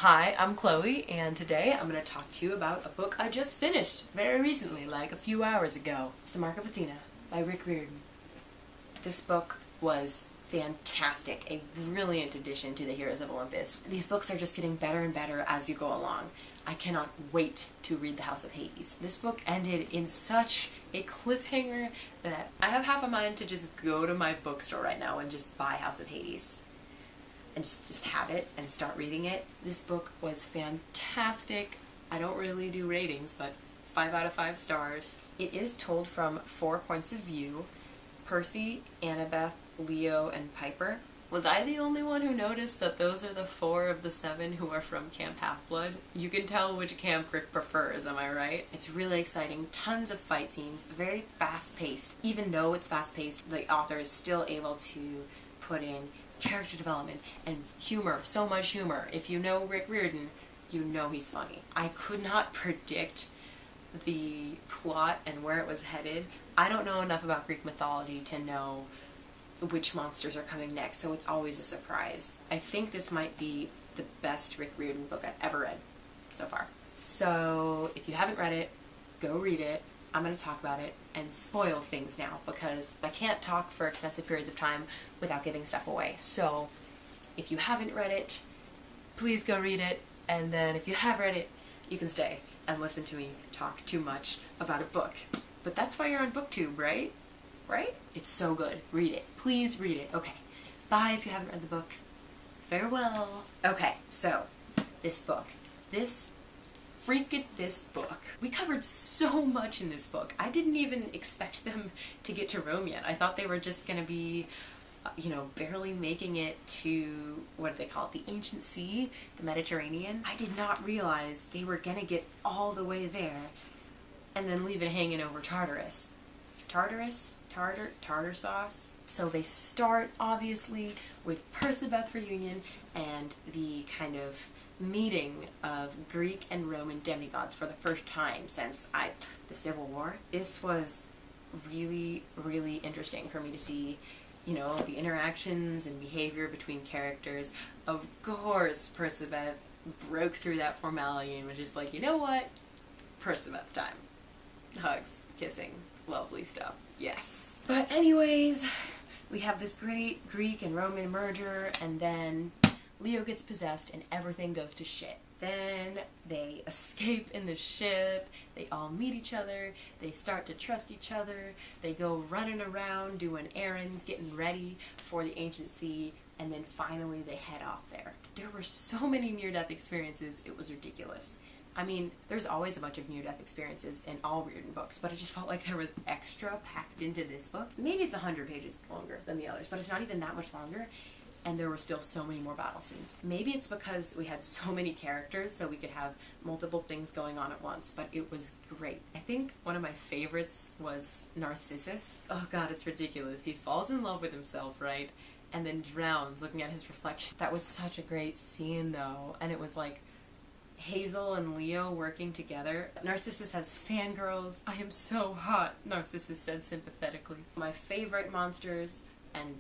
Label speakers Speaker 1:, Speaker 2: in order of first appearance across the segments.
Speaker 1: Hi, I'm Chloe, and today I'm going to talk to you about a book I just finished very recently, like a few hours ago. It's The Mark of Athena by Riordan. This book was fantastic, a brilliant addition to the Heroes of Olympus. These books are just getting better and better as you go along. I cannot wait to read The House of Hades. This book ended in such a cliffhanger that I have half a mind to just go to my bookstore right now and just buy House of Hades. And just have it and start reading it. This book was fantastic. I don't really do ratings, but 5 out of 5 stars. It is told from 4 points of view: Percy, Annabeth, Leo, and Piper. Was I the only one who noticed that those are the 4 of the 7 who are from Camp Half-Blood? You can tell which camp Rick prefers, am I right? It's really exciting, tons of fight scenes, very fast-paced. Even though it's fast-paced, the author is still able to put in character development and humor, so much humor. If you know Rick Riordan, you know he's funny. I could not predict the plot and where it was headed. I don't know enough about Greek mythology to know which monsters are coming next, so it's always a surprise. I think this might be the best Rick Riordan book I've ever read so far. So if you haven't read it, go read it. I'm going to talk about it and spoil things now because I can't talk for extensive periods of time without giving stuff away. So if you haven't read it, please go read it, and then if you have read it, you can stay and listen to me talk too much about a book. But that's why you're on BookTube, right? Right? It's so good. Read it. Please read it. Okay. Bye if you haven't read the book. Farewell. Okay, so this book. This book. We covered so much in this book. I didn't even expect them to get to Rome yet. I thought they were just gonna be, barely making it to, what do they call it, the ancient sea, the Mediterranean. I did not realize they were gonna get all the way there and then leave it hanging over Tartarus. Tartar sauce. So they start, obviously, with Persebeth reunion and the kind of meeting of Greek and Roman demigods for the first time since the Civil War. This was really, really interesting for me to see, the interactions and behavior between characters. Of course, Persebeth broke through that formality and was just like, you know what? Persebeth time. Hugs, kissing, lovely stuff. Yes. But anyways, we have this great Greek and Roman merger, and then Leo gets possessed and everything goes to shit. Then they escape in the ship, they all meet each other, they start to trust each other, they go running around doing errands, getting ready for the ancient sea, and then finally they head off there. There were so many near-death experiences, it was ridiculous. I mean, there's always a bunch of near-death experiences in all Riordan books, but it just felt like there was extra packed into this book. Maybe it's 100 pages longer than the others, but it's not even that much longer. And there were still so many more battle scenes. Maybe it's because we had so many characters so we could have multiple things going on at once, but it was great. I think one of my favorites was Narcissus. Oh god, it's ridiculous. He falls in love with himself, right? And then drowns looking at his reflection. That was such a great scene though, and it was like Hazel and Leo working together. Narcissus has fangirls. I am so hot, Narcissus said sympathetically. My favorite monsters and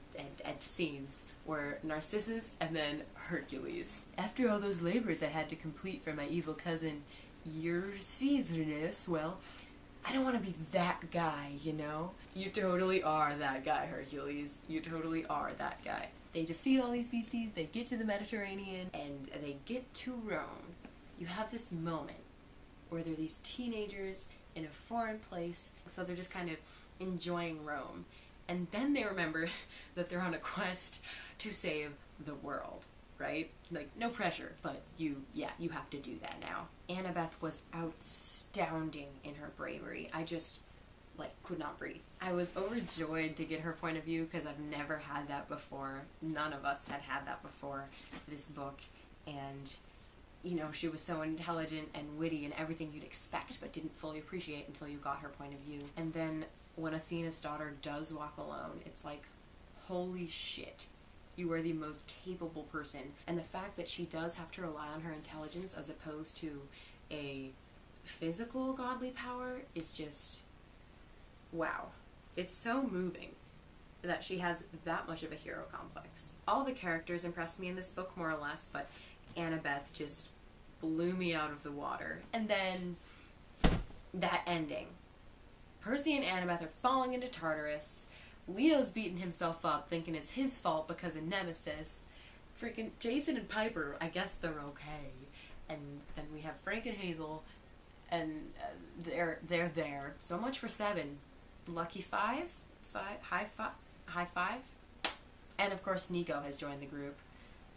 Speaker 1: scenes were Narcissus and then Hercules. After all those labors I had to complete for my evil cousin Eurystheus, well, I don't want to be that guy, you know? You totally are that guy, Hercules. You totally are that guy. They defeat all these beasties, they get to the Mediterranean, and they get to Rome. You have this moment where they're these teenagers in a foreign place, so they're just kind of enjoying Rome. And then they remember that they're on a quest to save the world, right? Like, no pressure, but you have to do that now. Annabeth was outstanding in her bravery. I just, could not breathe. I was overjoyed to get her point of view because I've never had that before. None of us had that before this book. And, she was so intelligent and witty and everything you'd expect, but didn't fully appreciate until you got her point of view. And then when Athena's daughter does walk alone, it's like, holy shit, you are the most capable person. And the fact that she does have to rely on her intelligence as opposed to a physical godly power is just, wow. It's so moving that she has that much of a hero complex. All the characters impressed me in this book, more or less, but Annabeth just blew me out of the water. And then that ending. Percy and Annabeth are falling into Tartarus. Leo's beating himself up, thinking it's his fault because of Nemesis. Freaking Jason and Piper, I guess they're okay. And then we have Frank and Hazel, and they're there. So much for 7. Lucky 5? High five? And of course Nico has joined the group.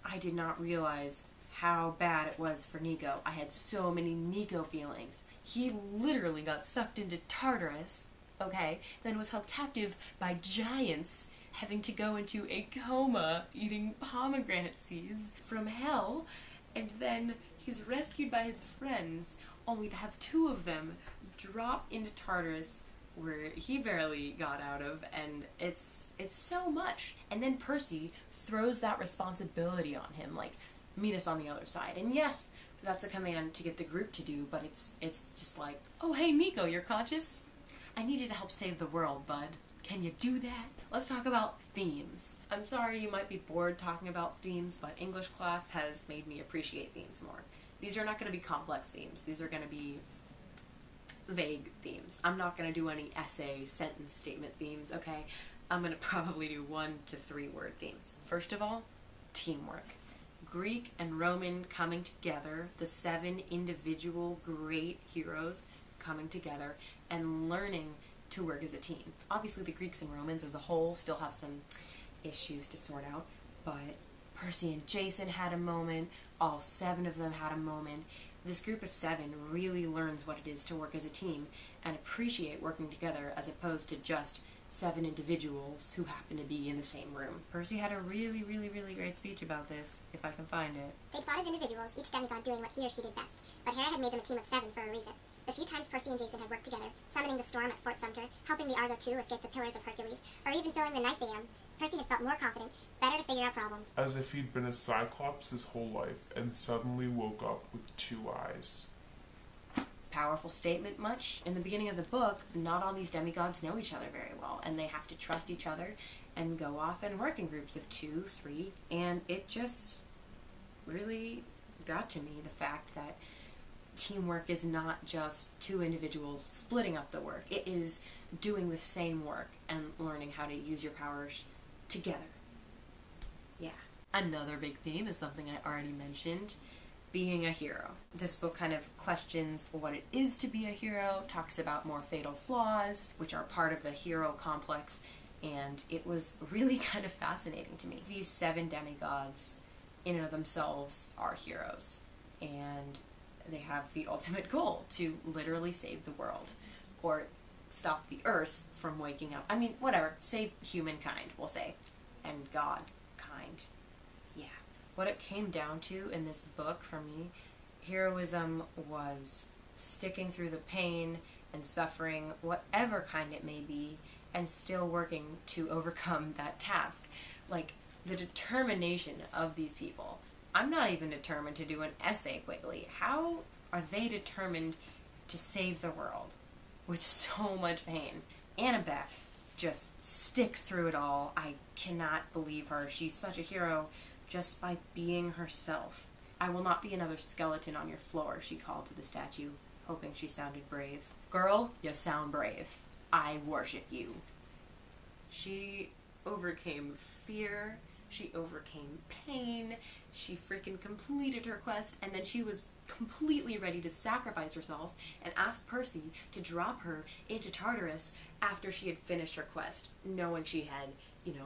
Speaker 1: I did not realize how bad it was for Nico. I had so many Nico feelings. He literally got sucked into Tartarus, okay, then was held captive by giants, having to go into a coma, eating pomegranate seeds from hell, and then he's rescued by his friends, only to have 2 of them drop into Tartarus, where he barely got out of, and it's so much. And then Percy throws that responsibility on him, like, meet us on the other side. And yes, that's a command to get the group to do, but it's just like, oh hey Nico, you're conscious? I need you to help save the world, bud. Can you do that? Let's talk about themes. I'm sorry you might be bored talking about themes, but English class has made me appreciate themes more. These are not going to be complex themes. These are going to be vague themes. I'm not going to do any essay, sentence, statement themes, okay? I'm going to probably do 1 to 3 word themes. First of all, teamwork. Greek and Roman coming together, the 7 individual great heroes coming together and learning to work as a team. Obviously the Greeks and Romans as a whole still have some issues to sort out, but Percy and Jason had a moment, all 7 of them had a moment. This group of 7 really learns what it is to work as a team and appreciate working together as opposed to just 7 individuals who happen to be in the same room. Percy had a really great speech about this, if I can find it.
Speaker 2: They'd fought as individuals, each demigod doing what he or she did best, but Hera had made them a team of 7 for a reason. The few times Percy and Jason had worked together, summoning the storm at Fort Sumter, helping the Argo II escape the Pillars of Hercules, or even filling the Nyphaeum, Percy had felt more confident, better to figure out problems.
Speaker 3: As if he'd been a Cyclops his whole life and suddenly woke up with 2 eyes.
Speaker 1: Powerful statement much? In the beginning of the book, not all these demigods know each other very well, and they have to trust each other and go off and work in groups of 2, 3, and it just really got to me, the fact that teamwork is not just 2 individuals splitting up the work. It is doing the same work and learning how to use your powers together. Yeah. Another big theme is something I already mentioned, being a hero. This book kind of questions what it is to be a hero, talks about more fatal flaws, which are part of the hero complex, and it was really kind of fascinating to me. These 7 demigods in and of themselves are heroes, and they have the ultimate goal to literally save the world, or stop the earth from waking up. I mean, whatever, save humankind, we'll say, and God kind. Yeah. What it came down to in this book for me, heroism was sticking through the pain and suffering, whatever kind it may be, and still working to overcome that task. Like, the determination of these people. I'm not even determined to do an essay quickly. How are they determined to save the world with so much pain? Annabeth just sticks through it all. I cannot believe her. She's such a hero just by being herself. I will not be another skeleton on your floor, she called to the statue, hoping she sounded brave. Girl, you sound brave. I worship you. She overcame fear. She overcame pain. She freaking completed her quest, and then she was completely ready to sacrifice herself and ask Percy to drop her into Tartarus after she had finished her quest, knowing she had,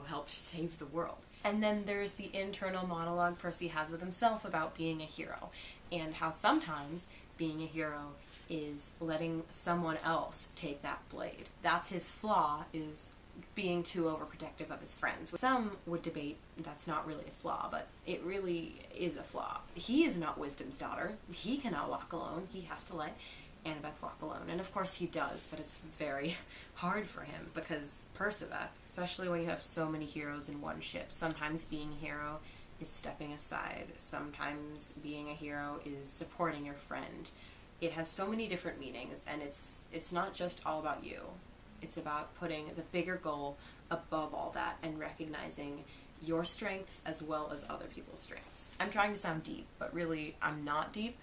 Speaker 1: helped save the world. And then there's the internal monologue Percy has with himself about being a hero, and how sometimes being a hero is letting someone else take that blade. That's his flaw, is being too overprotective of his friends. Some would debate that's not really a flaw, but it really is a flaw. He is not Wisdom's daughter. He cannot walk alone. He has to let Annabeth walk alone. And of course he does, but it's very hard for him because Percival, especially when you have so many heroes in one ship, sometimes being a hero is stepping aside. Sometimes being a hero is supporting your friend. It has so many different meanings, and it's not just all about you. It's about putting the bigger goal above all that and recognizing your strengths as well as other people's strengths. I'm trying to sound deep, but really I'm not deep,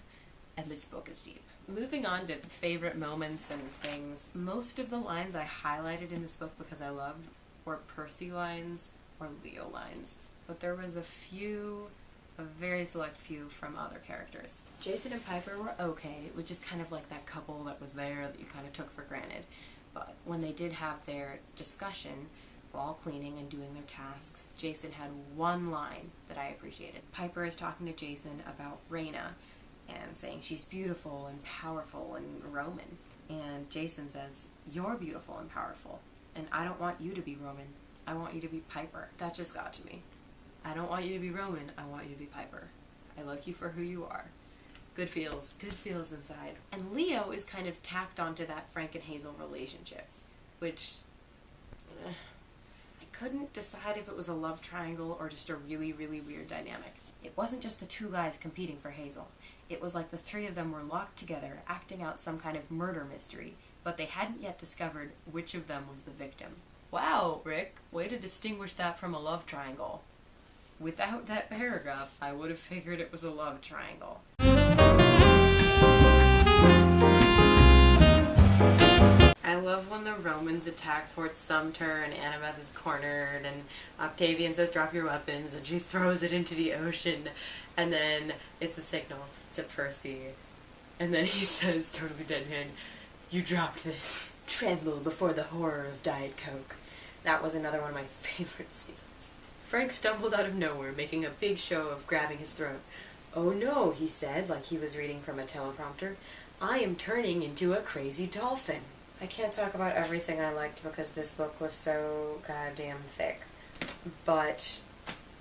Speaker 1: and this book is deep. Moving on to favorite moments and things, most of the lines I highlighted in this book because I loved were Percy lines or Leo lines, but there was a very select few from other characters. Jason and Piper were okay. It was just kind of like that couple that was there that you kind of took for granted. But when they did have their discussion while cleaning and doing their tasks, Jason had one line that I appreciated. Piper is talking to Jason about Reyna and saying she's beautiful and powerful and Roman. And Jason says, "You're beautiful and powerful, and I don't want you to be Roman. I want you to be Piper." That just got to me. I don't want you to be Roman, I want you to be Piper. I like you for who you are. Good feels inside. And Leo is kind of tacked onto that Frank and Hazel relationship, which I couldn't decide if it was a love triangle or just a really, really weird dynamic. It wasn't just the two guys competing for Hazel. It was like the three of them were locked together, acting out some kind of murder mystery, but they hadn't yet discovered which of them was the victim. Wow, Rick, way to distinguish that from a love triangle. Without that paragraph, I would have figured it was a love triangle. I love when the Romans attack Fort Sumter and Annabeth is cornered and Octavian says drop your weapons and she throws it into the ocean and then it's a signal to Percy and then he says totally deadpan, "You dropped this. Tremble before the horror of Diet Coke." That was another one of my favorite scenes. Frank stumbled out of nowhere, making a big show of grabbing his throat. "Oh no," he said, like he was reading from a teleprompter. "I am turning into a crazy dolphin." I can't talk about everything I liked because this book was so goddamn thick. But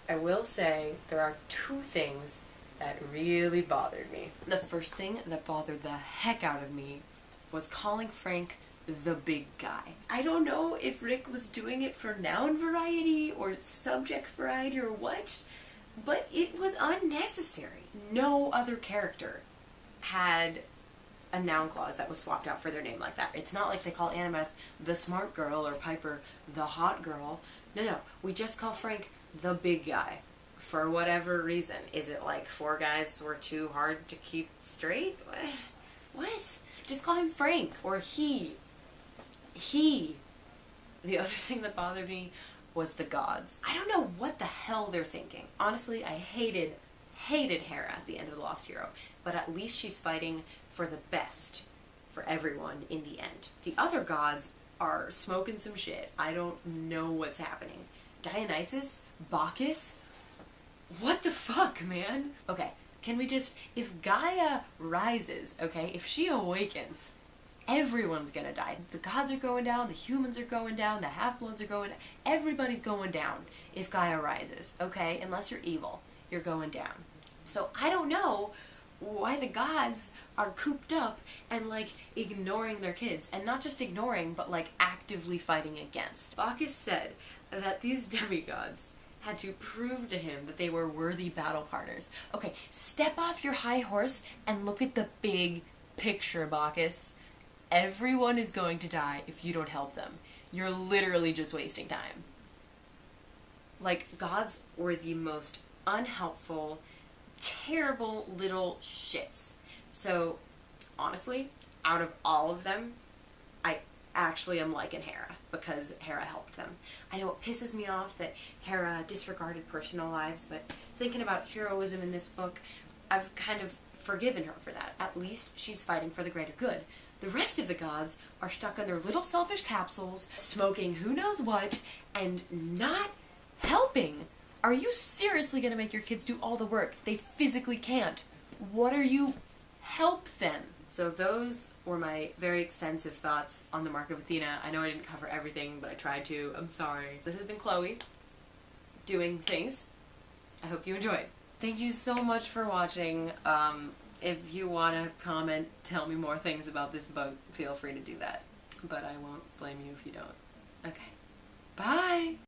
Speaker 1: I will say there are two things that really bothered me. The first thing that bothered the heck out of me was calling Frank the big guy. I don't know if Rick was doing it for noun variety or subject variety or what, but it was unnecessary. No other character had a noun clause that was swapped out for their name like that. It's not like they call Annabeth the smart girl or Piper the hot girl. No, we just call Frank the big guy for whatever reason. Is it like four guys were too hard to keep straight? What? Just call him Frank or he. The other thing that bothered me was the gods. I don't know what the hell they're thinking. Honestly, I hated Hera at the end of The Lost Hero, but at least she's fighting for the best for everyone in the end. The other gods are smoking some shit. I don't know what's happening. Dionysus? Bacchus? What the fuck, man? Okay, can we just, if Gaia rises, okay, if she awakens, everyone's gonna die. The gods are going down, the humans are going down, the half-bloods are going down. Everybody's going down if Gaia rises, okay? Unless you're evil, you're going down. So I don't know why the gods are cooped up and like ignoring their kids. And not just ignoring, but like actively fighting against. Bacchus said that these demigods had to prove to him that they were worthy battle partners. Okay, step off your high horse and look at the big picture, Bacchus. Everyone is going to die if you don't help them. You're literally just wasting time. Like, gods were the most unhelpful, terrible little shits. So, honestly, out of all of them, I actually am liking Hera because Hera helped them. I know it pisses me off that Hera disregarded personal lives, but thinking about heroism in this book, I've kind of forgiven her for that. At least she's fighting for the greater good. The rest of the gods are stuck in their little selfish capsules, smoking who knows what, and not helping. Are you seriously going to make your kids do all the work? They physically can't. What are you? Help them. So those were my very extensive thoughts on the Mark of Athena. I know I didn't cover everything, but I tried to. I'm sorry. This has been Chloe doing things. I hope you enjoyed. Thank you so much for watching. If you want to comment, tell me more things about this book, feel free to do that. But I won't blame you if you don't. Okay. Bye!